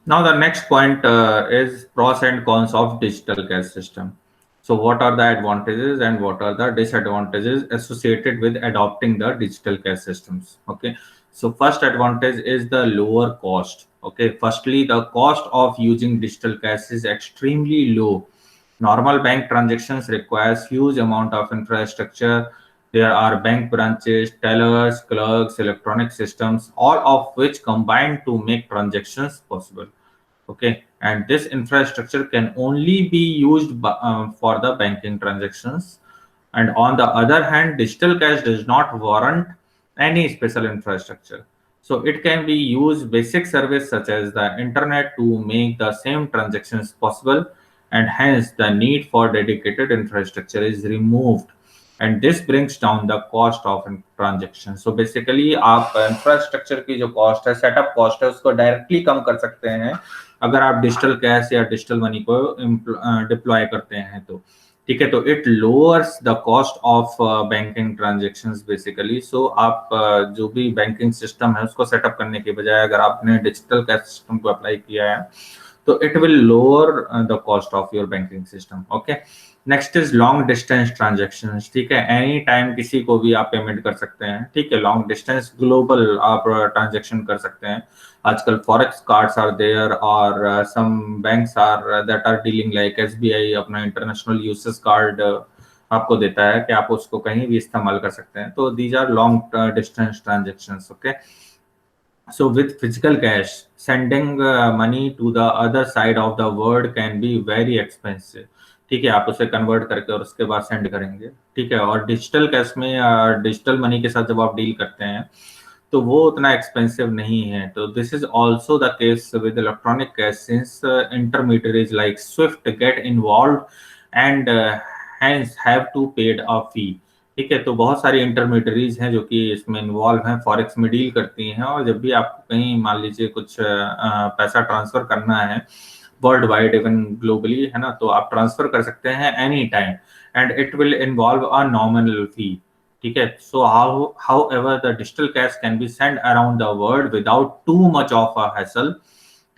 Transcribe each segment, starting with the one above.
Now the next point is pros and cons of digital cash system. So what are the advantages and what are the disadvantages associated with adopting the digital cash systems? Okay. So first advantage is the lower cost. Okay. Firstly, the cost of using digital cash is extremely low. Normal bank transactions requires huge amount of infrastructure. There are bank branches, tellers, clerks, electronic systems, all of which combine to make transactions possible. Okay, and this infrastructure can only be used for the banking transactions. And on the other hand, digital cash does not warrant any special infrastructure, so it can be used basic service such as the internet to make the same transactions possible, and hence the need for dedicated infrastructure is removed, and this brings down the cost of transaction. So basically आप infrastructure की जो cost है, setup cost है, उसको directly come कर सकते हैं अगर आप डिजिटल कैश या डिजिटल मनी को डिप्लॉय करते हैं तो। ठीक है, तो it lowers the cost of banking transactions basically. So आप जो भी बैंकिंग सिस्टम है उसको सेटअप करने के बजाय अगर आपने डिजिटल कैश सिस्टम को अप्लाई किया है तो it will lower the cost of your banking system. Okay, next is long distance transaction. ठीक है, एनी टाइम किसी को भी आप पेमेंट कर सकते हैं। ठीक है, लॉन्ग डिस्टेंस ग्लोबल आप ट्रांजेक्शन कर सकते हैं। आजकल फॉरेक्स कार्ड्स आर देयर और some banks are that are dealing like SBI अपना इंटरनेशनल यूसेज कार्ड आपको देता है कि आप उसको कहीं भी इस्तेमाल कर सकते हैं। तो these are long distance transactions. Okay, so with physical cash, sending money to the other side of the world can be very expensive. ठीक है, आप उसे कन्वर्ट करके और उसके बाद सेंड करेंगे। ठीक है, और डिजिटल कैश में डिजिटल मनी के साथ जब आप डील करते हैं तो वो उतना एक्सपेंसिव नहीं है। तो this is also the case with electronic cash since intermediaries like SWIFT get involve and hence have to paid a fee. ठीक है, तो बहुत सारी इंटरमीडियरीज हैं जो कि इसमें इन्वॉल्व हैं, फॉरेक्स में डील करती हैं, और जब भी आपको कहीं मान लीजिए कुछ पैसा ट्रांसफर करना है वर्ल्ड वाइड इवन ग्लोबली, है ना, तो आप ट्रांसफर कर सकते हैं any time and it will involve a nominal fee. ठीक है, so how ever the digital cash can be send around the world without too much of a hassle.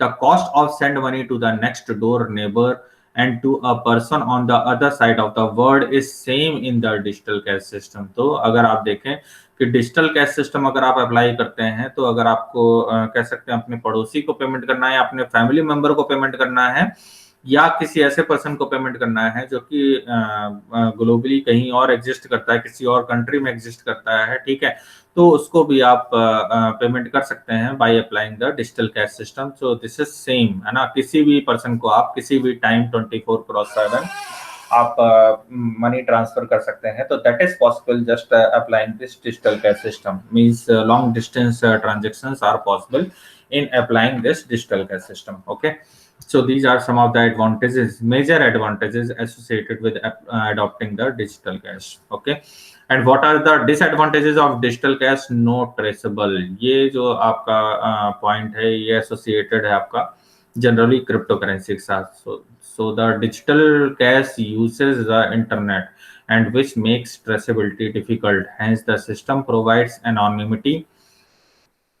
The cost of send money to the next door neighbor and to a person on the other side of the world is same in the digital cash system। तो अगर आप देखें कि digital cash system अगर आप apply करते हैं तो अगर आपको कह सकते हैं अपने पड़ोसी को पेमेंट करना है, अपने फैमिली मेंबर को पेमेंट करना है, या किसी ऐसे पर्सन को पेमेंट करना है जो कि ग्लोबली कहीं और एग्जिस्ट करता है, किसी और कंट्री में एग्जिस्ट करता है। ठीक है, तो उसको भी आप पेमेंट कर सकते हैं by applying the digital cash system. So this is same, है ना, किसी भी पर्सन को आप किसी भी टाइम 24/7 आप मनी ट्रांसफर कर सकते हैं। तो that is possible just applying this digital cash system means long distance transactions are possible in applying this digital cash system। Okay, so these are some of the advantages, major advantages associated with adopting the digital cash। Okay, and what are the disadvantages of digital cash? No traceable, ये जो आपका point है ये associated है आपका generally crypto currency के साथ। so the digital cash uses the internet and which makes traceability difficult, hence the system provides anonymity।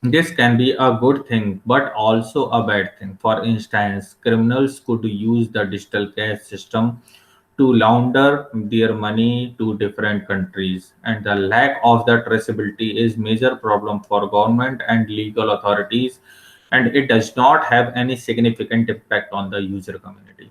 This can be a good thing, but also a bad thing. For instance, criminals could use the digital cash system to launder their money to different countries, and the lack of the traceability is major problem for government and legal authorities, and it does not have any significant impact on the user community।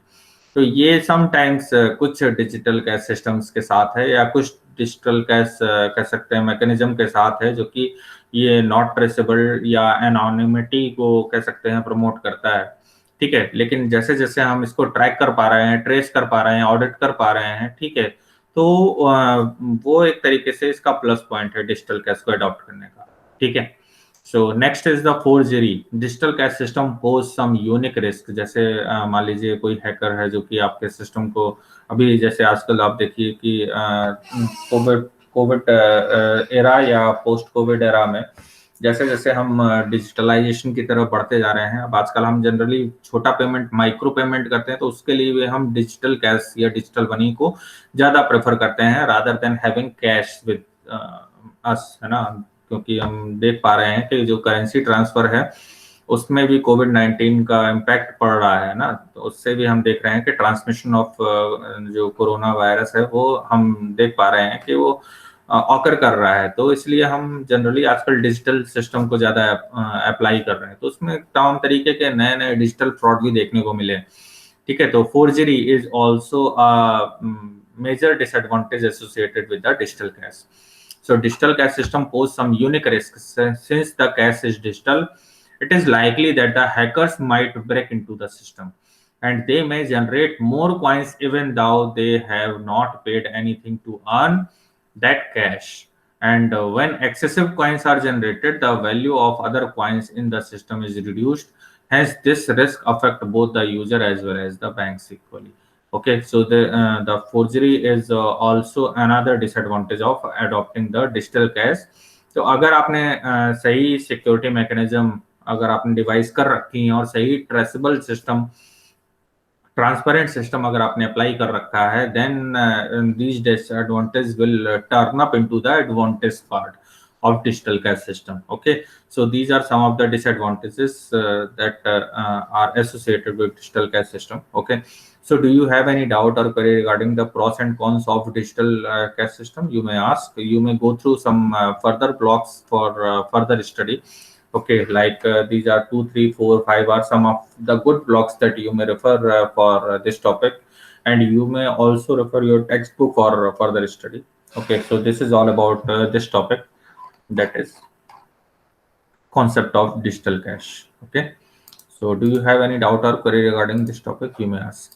तो ये sometimes कुछ digital cash systems के साथ है या कुछ digital cash कह सकते हैं मैकेनिज्म के साथ है जो कि ये नॉट ट्रेसेबल या एनोनिमिटी को कह सकते हैं प्रमोट करता है। ठीक है, लेकिन जैसे जैसे हम इसको ट्रैक कर पा रहे हैं, ट्रेस कर पा रहे हैं, ऑडिट कर पा रहे हैं, ठीक है, तो वो एक तरीके से इसका प्लस पॉइंट है डिजिटल कैश को अडॉप्ट करने का। ठीक है, so next is the forgery. Digital cash system pose some unique risk. जैसे मान लीजिए कोई हैकर है जो कि आपके सिस्टम को, अभी जैसे आजकल आप देखिए कि कोविड एरा या पोस्ट कोविड एरा में जैसे जैसे हम डिजिटलाइजेशन की तरफ बढ़ते जा रहे हैं, अब आजकल हम जनरली छोटा पेमेंट, माइक्रो पेमेंट करते हैं, तो उसके लिए हम डिजिटल कैश या डिजिटल मनी को ज्यादा प्रेफर करते हैं rather than having cash with us, है ना, क्योंकि हम देख पा रहे हैं कि जो करेंसी ट्रांसफर है उसमें भी कोविड-19 का इम्पैक्ट पड़ रहा है ना, तो उससे भी हम देख रहे हैं कि ट्रांसमिशन ऑफ जो कोरोना वायरस है वो हम देख पा रहे हैं कि वो ऑकर कर रहा है। तो इसलिए हम जनरली आजकल डिजिटल सिस्टम को ज़्यादा अप्लाई कर रहे हैं। तो उसमें तमाम तरीके के नए-नए डिजिटल फ्रॉड भी देखने को मिले। ठीक है, तो forgery is also major disadvantage associated with the digital cash. So digital cash system pose some unique risks. Since the cash is digital, it is likely that the hackers might break into the system and they may generate more coins even though they have not paid anything to earn that cash. And when excessive coins are generated, the value of other coins in the system is reduced. Hence, this risk affect both the user as well as the banks equally. Okay, so the forgery is also another disadvantage of adopting the digital cash. तो अगर आपने सही security mechanism अगर आपने device कर रखी है और सही ट्रेसेबल सिस्टम ट्रांसपेरेंट सिस्टम अगर आपने अप्लाई कर रखा है, then these disadvantages will turn up into the advantage part of digital cash system. Okay, so these are some of the disadvantages that are associated with digital cash system. Okay, so do you have any doubt or query regarding the pros and cons of digital cash system? You may ask. You may go through some further blocks for further study. Okay, like these are 2, 3, 4, 5 are some of the good blogs that you may refer for this topic, and you may also refer your textbook for further study. Okay, so this is all about this topic, that is concept of digital cash. Okay, so do you have any doubt or query regarding this topic? You may ask.